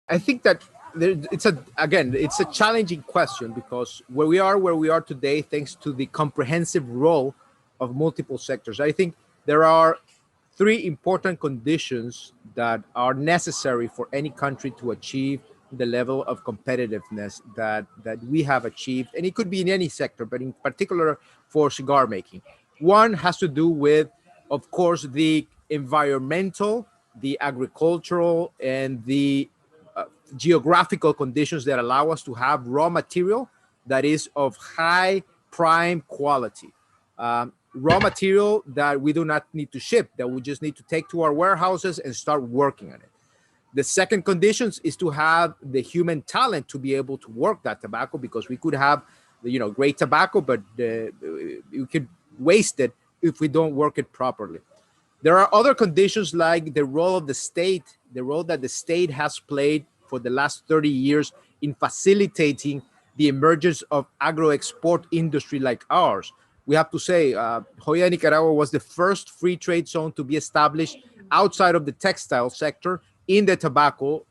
I think that it's a challenging question because where we are today, thanks to the comprehensive role of multiple sectors. I think there are three important conditions that are necessary for any country to achieve the level of competitiveness that we have achieved, and it could be in any sector, but in particular for cigar making. One has to do with, of course, the environmental, the agricultural, and the geographical conditions that allow us to have raw material that is of high prime quality. Raw material that we do not need to ship, that we just need to take to our warehouses and start working on it. The second conditions is to have the human talent to be able to work that tobacco, because we could have, great tobacco, but we could waste it if we don't work it properly. There are other conditions like the role of the state, the role that the state has played for the last 30 years in facilitating the emergence of agro-export industry like ours. We have to say, Joya, Nicaragua was the first free trade zone to be established outside of the textile sector in the tobacco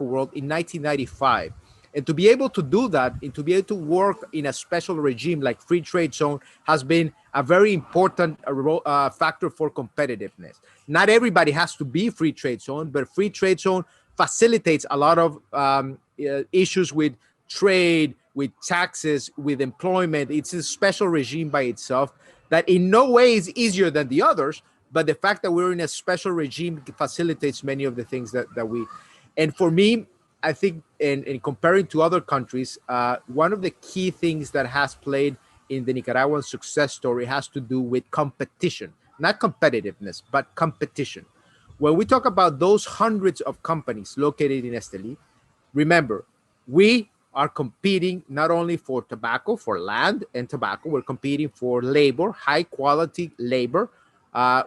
world in 1995. And to be able to do that and to be able to work in a special regime like free trade zone has been a very important factor for competitiveness. Not everybody has to be free trade zone, but free trade zone facilitates a lot of issues with trade, with taxes, with employment. It's a special regime by itself that in no way is easier than the others, but the fact that we're in a special regime facilitates many of the things that we, and for me, I think in comparing to other countries, one of the key things that has played in the Nicaraguan success story has to do with competition, not competitiveness, but competition. When we talk about those hundreds of companies located in Esteli, remember, we are competing not only for tobacco, for land and tobacco, we're competing for labor, high quality labor.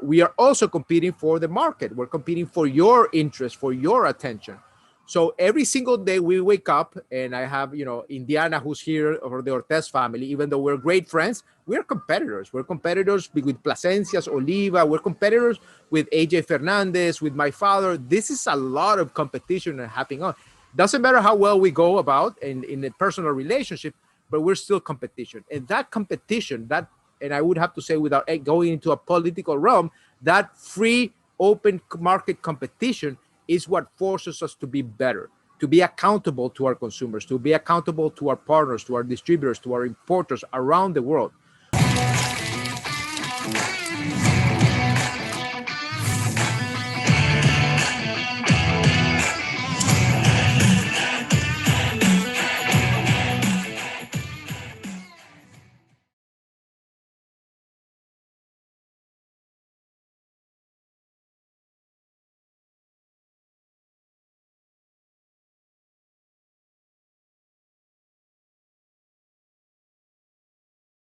We are also competing for the market. We're competing for your interest, for your attention. So every single day we wake up, and I have, Indiana, who's here, or the Ortez family, even though we're great friends, we're competitors. We're competitors with Plasencias, Oliva. We're competitors with AJ Fernandez, with my father. This is a lot of competition happening on. Doesn't matter how well we go about in a personal relationship, but we're still competition. And that competition, and I would have to say, without going into a political realm, that free, open market competition is what forces us to be better, to be accountable to our consumers, to be accountable to our partners, to our distributors, to our importers around the world.